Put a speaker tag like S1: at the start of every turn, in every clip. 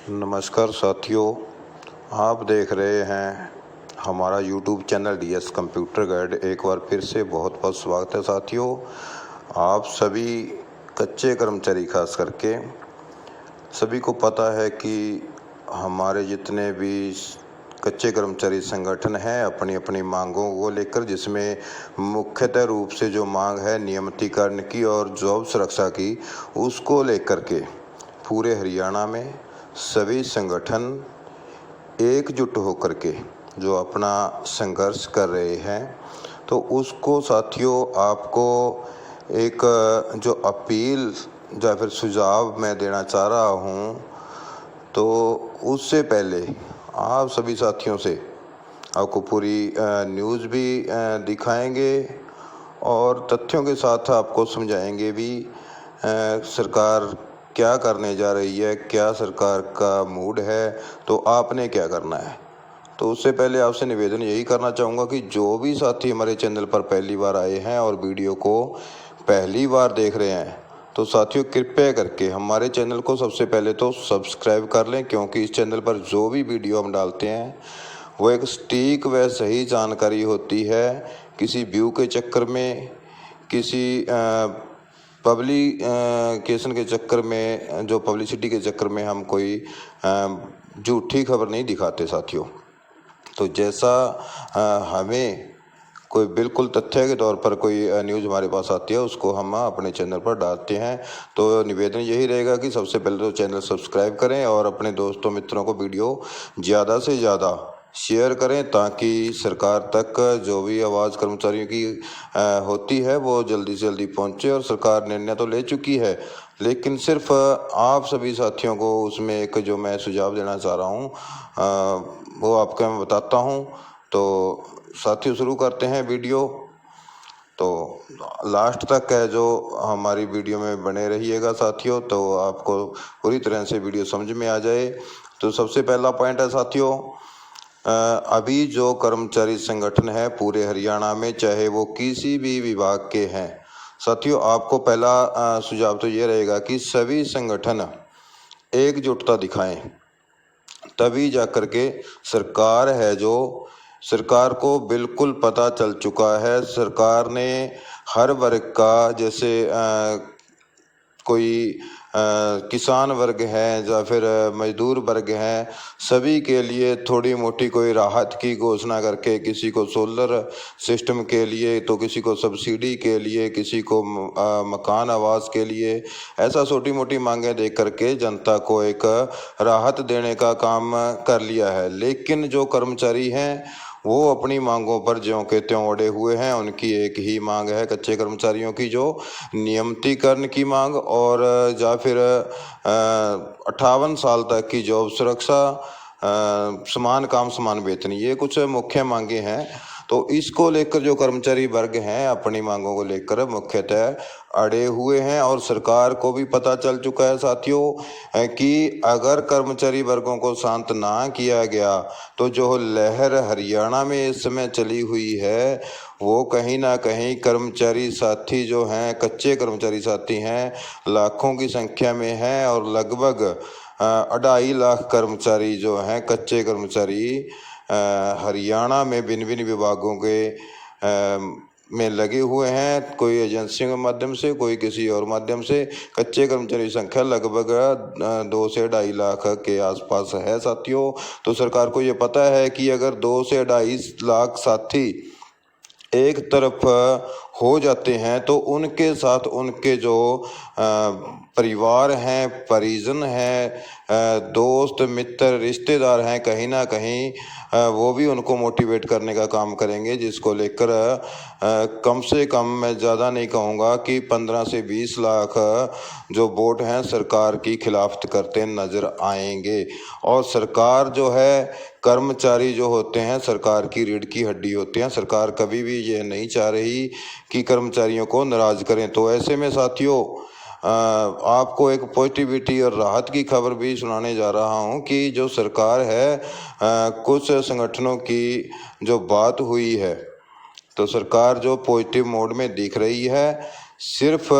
S1: नमस्कार साथियों, आप देख रहे हैं हमारा YouTube channel DS computer guide. एक बार फिर से बहुत बहुत स्वागत है साथियों। आप सभी कच्चे कर्मचारी खास करके सभी को पता है कि हमारे जितने भी कच्चे कर्मचारी संगठन हैं अपनी अपनी मांगों को लेकर, जिसमें मुख्यतः रूप से जो मांग है नियमितीकरण की और जॉब सुरक्षा की, उसको लेकर के पूरे हरियाणा में सभी संगठन एकजुट होकर के जो अपना संघर्ष कर रहे हैं। तो उसको साथियों आपको एक जो अपील या फिर सुझाव मैं देना चाह रहा हूँ, तो उससे पहले आप सभी साथियों से आपको पूरी न्यूज़ भी दिखाएंगे और तथ्यों के साथ आपको समझाएंगे भी सरकार क्या करने जा रही है, क्या सरकार का मूड है, तो आपने क्या करना है। तो उससे पहले आपसे निवेदन यही करना चाहूँगा कि जो भी साथी हमारे चैनल पर पहली बार आए हैं और वीडियो को पहली बार देख रहे हैं, तो साथियों कृपया करके हमारे चैनल को सबसे पहले तो सब्सक्राइब कर लें, क्योंकि इस चैनल पर जो भी वीडियो हम डालते हैं वो एक सटीक व सही जानकारी होती है। किसी व्यू के चक्कर में, किसी पब्लिकेशन के चक्कर में, जो पब्लिसिटी के चक्कर में हम कोई झूठी खबर नहीं दिखाते साथियों। तो जैसा हमें कोई बिल्कुल तथ्य के तौर पर कोई न्यूज़ हमारे पास आती है, उसको हम अपने चैनल पर डालते हैं। तो निवेदन यही रहेगा कि सबसे पहले तो चैनल सब्सक्राइब करें और अपने दोस्तों मित्रों को वीडियो ज़्यादा से ज़्यादा शेयर करें, ताकि सरकार तक जो भी आवाज़ कर्मचारियों की होती है वो जल्दी से जल्दी पहुंचे। और सरकार निर्णय तो ले चुकी है, लेकिन सिर्फ आप सभी साथियों को उसमें एक जो मैं सुझाव देना चाह रहा हूँ वो आपको मैं बताता हूँ। तो साथियों शुरू करते हैं वीडियो। तो लास्ट तक है जो हमारी वीडियो में बने रहिएगा साथियों, तो आपको पूरी तरह से वीडियो समझ में आ जाए। तो सबसे पहला पॉइंट है साथियों, अभी जो कर्मचारी संगठन है पूरे हरियाणा में, चाहे वो किसी भी विभाग के हैं साथियों, आपको पहला सुझाव तो ये रहेगा कि सभी संगठन एकजुटता दिखाएं, तभी जाकर के सरकार है जो सरकार को बिल्कुल पता चल चुका है। सरकार ने हर वर्ग का, जैसे कोई किसान वर्ग है या फिर मजदूर वर्ग हैं, सभी के लिए थोड़ी मोटी कोई राहत की घोषणा करके, किसी को सोलर सिस्टम के लिए, तो किसी को सब्सिडी के लिए, किसी को मकान आवास के लिए, ऐसा छोटी मोटी मांगें दे करके जनता को एक राहत देने का काम कर लिया है। लेकिन जो कर्मचारी हैं वो अपनी मांगों पर ज्यों के त्यों अड़े हुए हैं। उनकी एक ही मांग है कच्चे कर्मचारियों की, जो नियमितीकरण की मांग और या फिर 58 साल तक की जॉब सुरक्षा, समान काम समान वेतन, ये कुछ मुख्य मांगे हैं। तो इसको लेकर जो कर्मचारी वर्ग हैं अपनी मांगों को लेकर मुख्यतः अड़े हुए हैं, और सरकार को भी पता चल चुका है साथियों कि अगर कर्मचारी वर्गों को शांत ना किया गया तो जो लहर हरियाणा में इस समय चली हुई है, वो कहीं ना कहीं कर्मचारी साथी जो हैं, कच्चे कर्मचारी साथी हैं, लाखों की संख्या में हैं। और लगभग 2.5 लाख कर्मचारी जो हैं कच्चे कर्मचारी हरियाणा में भिन्न भिन्न विभागों के में लगे हुए हैं, कोई एजेंसियों के माध्यम से, कोई किसी और माध्यम से। कच्चे कर्मचारी संख्या लगभग 2 से 2.5 लाख के आसपास है साथियों। तो सरकार को ये पता है कि अगर 2 से 2.5 लाख साथी एक तरफ हो जाते हैं तो उनके साथ उनके जो परिवार हैं, परिजन हैं, दोस्त मित्र रिश्तेदार हैं, कहीं ना कहीं वो भी उनको मोटिवेट करने का काम करेंगे, जिसको लेकर कम से कम, मैं ज़्यादा नहीं कहूँगा, कि 15 से 20 लाख जो वोट हैं सरकार की खिलाफत करते नज़र आएंगे। और सरकार जो है, कर्मचारी जो होते हैं सरकार की रीढ़ की हड्डी होते हैं। सरकार कभी भी ये नहीं चाह रही कि कर्मचारियों को नाराज करें। तो ऐसे में साथियों आपको एक पॉजिटिविटी और राहत की खबर भी सुनाने जा रहा हूं कि जो सरकार है, कुछ संगठनों की जो बात हुई है, तो सरकार जो पॉजिटिव मोड में दिख रही है। सिर्फ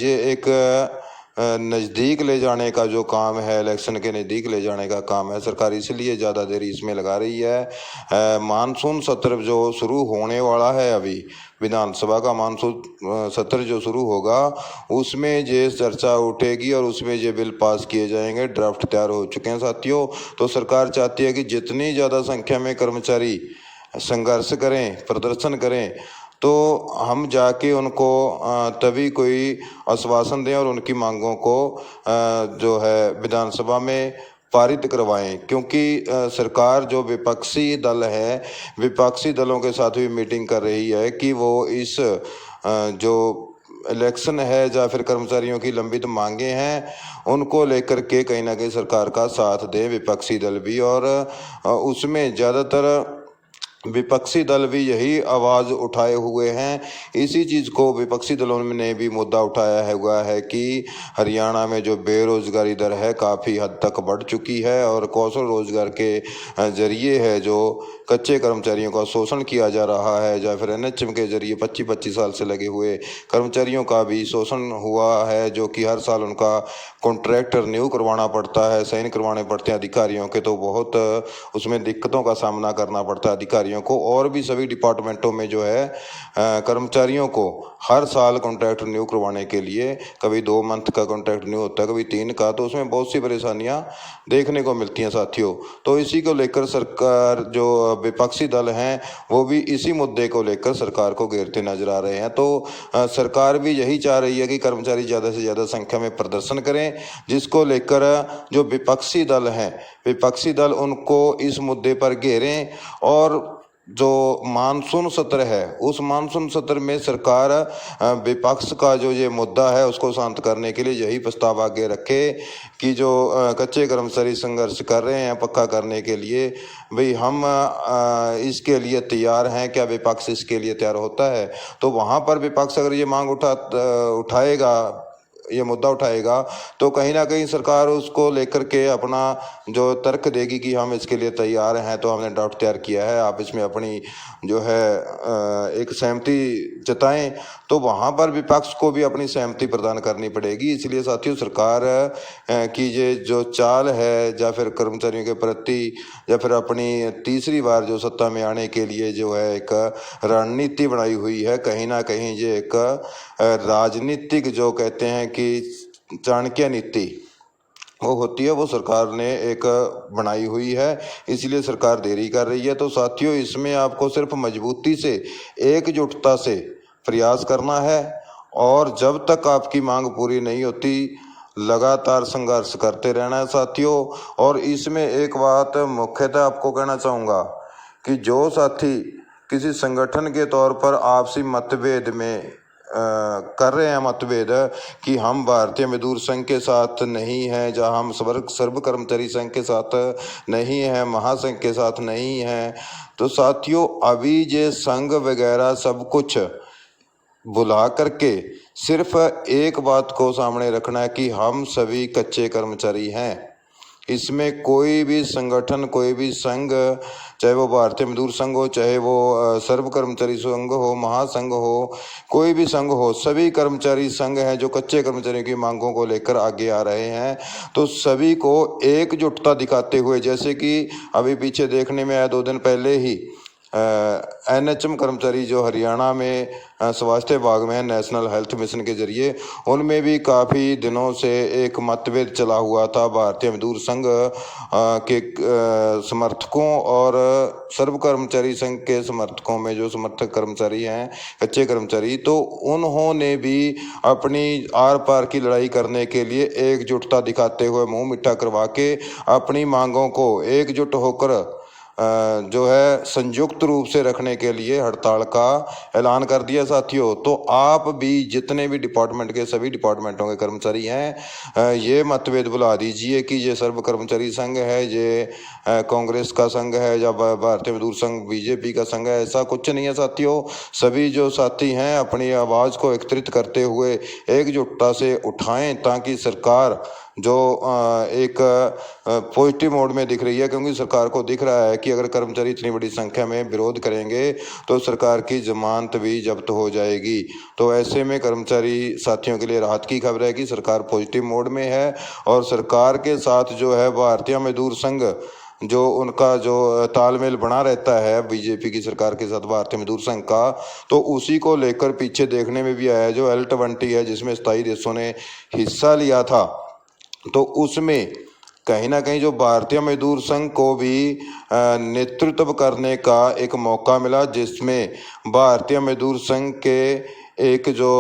S1: ये एक नज़दीक ले जाने का जो काम है, इलेक्शन के नज़दीक ले जाने का काम है, सरकार इसलिए ज़्यादा देरी इसमें लगा रही है। मानसून सत्र जो शुरू होने वाला है अभी, विधानसभा का मानसून सत्र जो शुरू होगा, उसमें ये चर्चा उठेगी और उसमें ये बिल पास किए जाएंगे। ड्राफ्ट तैयार हो चुके हैं साथियों। तो सरकार चाहती है कि जितनी ज़्यादा संख्या में कर्मचारी संघर्ष करें, प्रदर्शन करें, तो हम जाके उनको तभी कोई आश्वासन दें और उनकी मांगों को जो है विधानसभा में पारित करवाएं। क्योंकि सरकार जो विपक्षी दल है, विपक्षी दलों के साथ भी मीटिंग कर रही है कि वो इस जो इलेक्शन है या फिर कर्मचारियों की लंबित मांगे हैं, उनको लेकर के कहीं ना कहीं सरकार का साथ दे विपक्षी दल भी। और उसमें ज़्यादातर विपक्षी दल भी यही आवाज़ उठाए हुए हैं। इसी चीज़ को विपक्षी दलों ने भी मुद्दा उठाया हुआ है कि हरियाणा में जो बेरोजगारी दर है काफ़ी हद तक बढ़ चुकी है और कौशल रोजगार के जरिए है जो कच्चे कर्मचारियों का शोषण किया जा रहा है, या फिर एनएचएम के जरिए 25-25 साल से लगे हुए कर्मचारियों का भी शोषण हुआ है, जो कि हर साल उनका कॉन्ट्रैक्ट रिन्यू करवाना पड़ता है, साइन करवाने पड़ते हैं अधिकारियों के। तो बहुत उसमें दिक्कतों का सामना करना पड़ता है अधिकारियों को। और भी सभी डिपार्टमेंटों में जो है कर्मचारियों को हर साल कॉन्ट्रैक्ट रिन्यू करवाने के लिए कभी 2 मंथ का कॉन्ट्रैक्ट रिन्यू होता है, कभी 3 का। तो उसमें बहुत सी परेशानियां देखने को मिलती हैं साथियों। तो इसी को लेकर सरकार, जो विपक्षी दल हैं, वो भी इसी मुद्दे को लेकर सरकार को घेरते नजर आ रहे हैं। तो सरकार भी यही चाह रही है कि कर्मचारी ज़्यादा से ज़्यादा संख्या में प्रदर्शन करें, जिसको लेकर जो विपक्षी दल हैं, विपक्षी दल उनको इस मुद्दे पर घेरें। और जो मानसून सत्र है, उस मानसून सत्र में सरकार विपक्ष का जो ये मुद्दा है उसको शांत करने के लिए यही प्रस्ताव आगे रखे कि जो कच्चे कर्मचारी संघर्ष कर रहे हैं पक्का करने के लिए, भाई हम इसके लिए तैयार हैं, क्या विपक्ष इसके लिए तैयार होता है? तो वहाँ पर विपक्ष अगर ये मांग उठाएगा, ये मुद्दा उठाएगा, तो कहीं ना कहीं सरकार उसको लेकर के अपना जो तर्क देगी कि हम इसके लिए तैयार हैं, तो हमने ड्राफ्ट तैयार किया है, आप इसमें अपनी जो है एक सहमति जताएं। तो वहाँ पर विपक्ष को भी अपनी सहमति प्रदान करनी पड़ेगी। इसलिए साथियों, सरकार की ये जो चाल है, या फिर कर्मचारियों के प्रति, या फिर अपनी तीसरी बार जो सत्ता में आने के लिए जो है एक रणनीति बनाई हुई है, कहीं ना कहीं ये एक राजनीतिक, जो कहते हैं कि चाणक्य नीति वो होती है, वो सरकार ने एक बनाई हुई है। इसलिए सरकार देरी कर रही है। तो साथियों, इसमें आपको सिर्फ मजबूती से, एकजुटता से प्रयास करना है और जब तक आपकी मांग पूरी नहीं होती लगातार संघर्ष करते रहना है साथियों। और इसमें एक बात मुख्यतः आपको कहना चाहूँगा कि जो साथी किसी संगठन के तौर पर आपसी मतभेद में कर रहे हैं मतभेद कि हम भारतीय मजदूर संघ के साथ नहीं हैं, जहाँ हम सर्व कर्मचारी संघ के साथ नहीं हैं, महासंघ के साथ नहीं हैं, तो साथियों अभी ये संघ वगैरह सब कुछ बुला करके सिर्फ एक बात को सामने रखना है कि हम सभी कच्चे कर्मचारी हैं। इसमें कोई भी संगठन, कोई भी संघ, चाहे वो भारतीय मजदूर संघ हो, चाहे वो सर्व कर्मचारी संघ हो, महासंघ हो, कोई भी संघ हो, सभी कर्मचारी संघ हैं जो कच्चे कर्मचारियों की मांगों को लेकर आगे आ रहे हैं। तो सभी को एकजुटता दिखाते हुए, जैसे कि अभी पीछे देखने में आया 2 दिन पहले ही एनएचएम कर्मचारी जो हरियाणा में स्वास्थ्य विभाग में है, नेशनल हेल्थ मिशन के जरिए, उनमें भी काफ़ी दिनों से एक मतभेद चला हुआ था भारतीय मजदूर संघ के समर्थकों और सर्व कर्मचारी संघ के समर्थकों में, जो समर्थक कर्मचारी हैं, कच्चे कर्मचारी, तो उन्होंने भी अपनी आर पार की लड़ाई करने के लिए एकजुटता दिखाते हुए, मुंह मीठा करवा के अपनी मांगों को एकजुट होकर जो है संयुक्त रूप से रखने के लिए हड़ताल का ऐलान कर दिया साथियों। तो आप भी जितने भी डिपार्टमेंट के, सभी डिपार्टमेंटों के कर्मचारी हैं, ये मतभेद बुला दीजिए कि ये सर्व कर्मचारी संघ है, ये कांग्रेस का संघ है, या भारतीय मजदूर संघ बीजेपी का संघ है। ऐसा कुछ नहीं है साथियों। सभी जो साथी हैं अपनी आवाज़ को एकत्रित करते हुए एकजुटता से उठाएं, ताकि सरकार जो एक पॉजिटिव मोड में दिख रही है, क्योंकि सरकार को दिख रहा है कि अगर कर्मचारी इतनी बड़ी संख्या में विरोध करेंगे तो सरकार की जमानत भी जब्त हो जाएगी। तो ऐसे में कर्मचारी साथियों के लिए राहत की खबर है कि सरकार पॉजिटिव मोड में है और सरकार के साथ जो है भारतीय मजदूर संघ, जो उनका जो तालमेल बना रहता है बीजेपी की सरकार के साथ भारतीय मजदूर संघ का, तो उसी को लेकर पीछे देखने में भी आया है जो L20 है, जिसमें 27 देशों ने हिस्सा लिया था। तो उसमें कहीं ना कहीं जो भारतीय मजदूर संघ को भी नेतृत्व करने का एक मौका मिला, जिसमें भारतीय मजदूर संघ के एक जो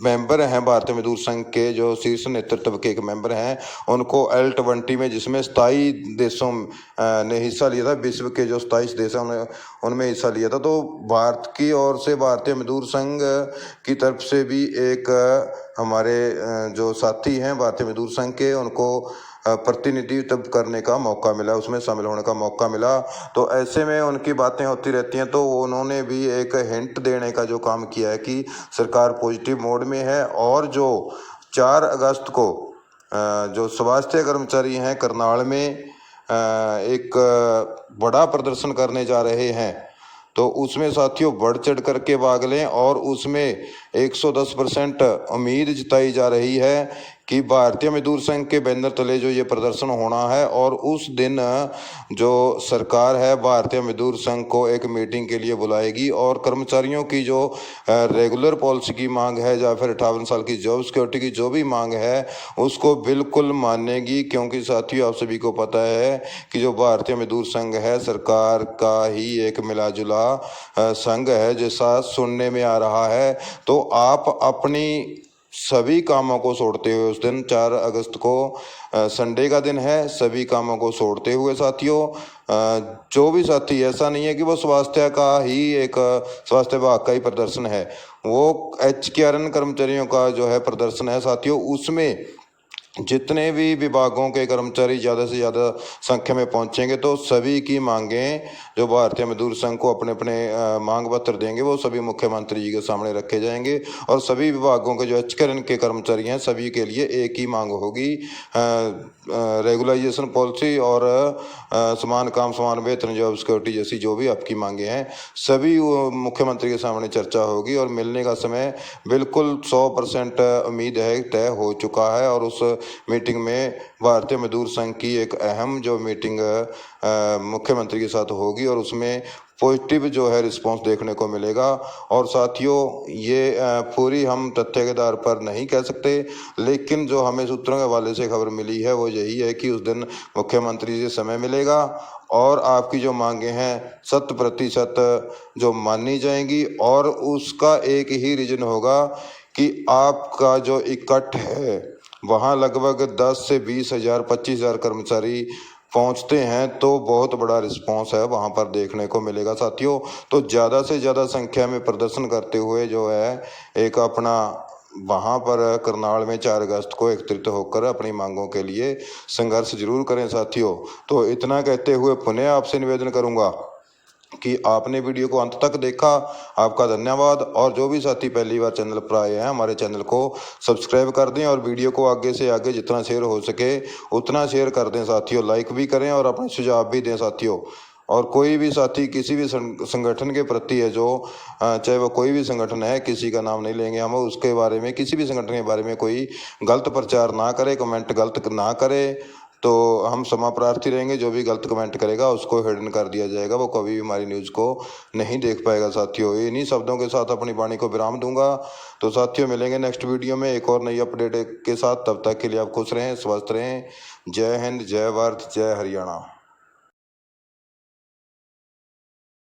S1: मेंबर हैं, भारतीय मजदूर संघ के जो शीर्ष नेतृत्व के एक मेंबर हैं, उनको L20 में, जिसमें 27 देशों ने हिस्सा लिया था, विश्व के जो 27 देश हैं उनमें हिस्सा लिया था। तो भारत की ओर से भारतीय मजदूर संघ की तरफ से भी एक हमारे जो साथी हैं भारतीय मजदूर संघ के, उनको प्रतिनिधित्व करने का मौका मिला, उसमें शामिल होने का मौका मिला। तो ऐसे में उनकी बातें होती रहती हैं, तो उन्होंने भी एक हिंट देने का जो काम किया है कि सरकार पॉजिटिव मोड में है और जो 4 अगस्त को जो स्वास्थ्य कर्मचारी हैं करनाल में एक बड़ा प्रदर्शन करने जा रहे हैं, तो उसमें साथियों बढ़ चढ़ करके भाग लें और उसमें 110% उम्मीद जताई जा रही है कि भारतीय मजदूर संघ के बैनर तले जो ये प्रदर्शन होना है, और उस दिन जो सरकार है भारतीय मजदूर संघ को एक मीटिंग के लिए बुलाएगी और कर्मचारियों की जो रेगुलर पॉलिसी की मांग है या फिर 58 साल की जॉब सिक्योरिटी की जो भी मांग है उसको बिल्कुल मानेगी। क्योंकि साथियों आप सभी को पता है कि जो भारतीय मजदूर संघ है सरकार का ही एक मिला जुला संघ है, जैसा सुनने में आ रहा है। तो आप अपनी सभी कामों को छोड़ते हुए, उस दिन 4 अगस्त को संडे का दिन है, सभी कामों को छोड़ते हुए साथियों, जो भी साथी, ऐसा नहीं है कि वो स्वास्थ्य का ही एक स्वास्थ्य विभाग का ही प्रदर्शन है, वो HKRN कर्मचारियों का जो है प्रदर्शन है साथियों, उसमें जितने भी विभागों के कर्मचारी ज़्यादा से ज़्यादा संख्या में पहुंचेंगे तो सभी की मांगें जो भारतीय मजदूर संघ को अपने अपने मांग पत्र देंगे वो सभी मुख्यमंत्री जी के सामने रखे जाएंगे और सभी विभागों के जो HKRN के कर्मचारी हैं सभी के लिए एक ही मांग होगी, रेगुलाइजेशन पॉलिसी और समान काम समान वेतन जॉब सिक्योरिटी जैसी जो भी आपकी मांगे हैं सभी मुख्यमंत्री के सामने चर्चा होगी और मिलने का समय बिल्कुल 100% उम्मीद है तय हो चुका है। और उस मीटिंग में भारतीय मजदूर संघ की एक अहम जो मीटिंग मुख्यमंत्री के साथ होगी और उसमें पॉजिटिव जो है रिस्पांस देखने को मिलेगा। और साथियों ये पूरी हम तथ्य के आधार पर नहीं कह सकते, लेकिन जो हमें सूत्रों के हवाले से खबर मिली है वो यही है कि उस दिन मुख्यमंत्री से समय मिलेगा और आपकी जो मांगे हैं 100% जो मानी जाएंगी। और उसका एक ही रीजन होगा कि आपका जो इकट्ठ है वहाँ लगभग 10 से 20 हज़ार 25 हज़ार कर्मचारी पहुंचते हैं तो बहुत बड़ा रिस्पांस है वहां पर देखने को मिलेगा साथियों। तो ज़्यादा से ज़्यादा संख्या में प्रदर्शन करते हुए जो है एक अपना वहां पर करनाल में 4 अगस्त को एकत्रित होकर अपनी मांगों के लिए संघर्ष जरूर करें साथियों। तो इतना कहते हुए पुनः आपसे निवेदन करूंगा कि आपने वीडियो को अंत तक देखा, आपका धन्यवाद। और जो भी साथी पहली बार चैनल पर आए हैं हमारे चैनल को सब्सक्राइब कर दें और वीडियो को आगे से आगे जितना शेयर हो सके उतना शेयर कर दें साथियों, लाइक भी करें और अपने सुझाव भी दें साथियों। और कोई भी साथी किसी भी संगठन के प्रति है जो चाहे वो कोई भी संगठन है, किसी का नाम नहीं लेंगे हम, उसके बारे में किसी भी संगठन के बारे में कोई गलत प्रचार ना करे, कमेंट गलत ना करे, तो हम क्षमा प्रार्थी रहेंगे। जो भी गलत कमेंट करेगा उसको हिडन कर दिया जाएगा, वो कभी भी हमारी न्यूज़ को नहीं देख पाएगा साथियों। इन्हीं शब्दों के साथ अपनी वाणी को विराम दूंगा। तो साथियों मिलेंगे नेक्स्ट वीडियो में एक और नई अपडेट के साथ, तब तक के लिए आप खुश रहें, स्वस्थ रहें। जय हिंद, जय भारत, जय हरियाणा।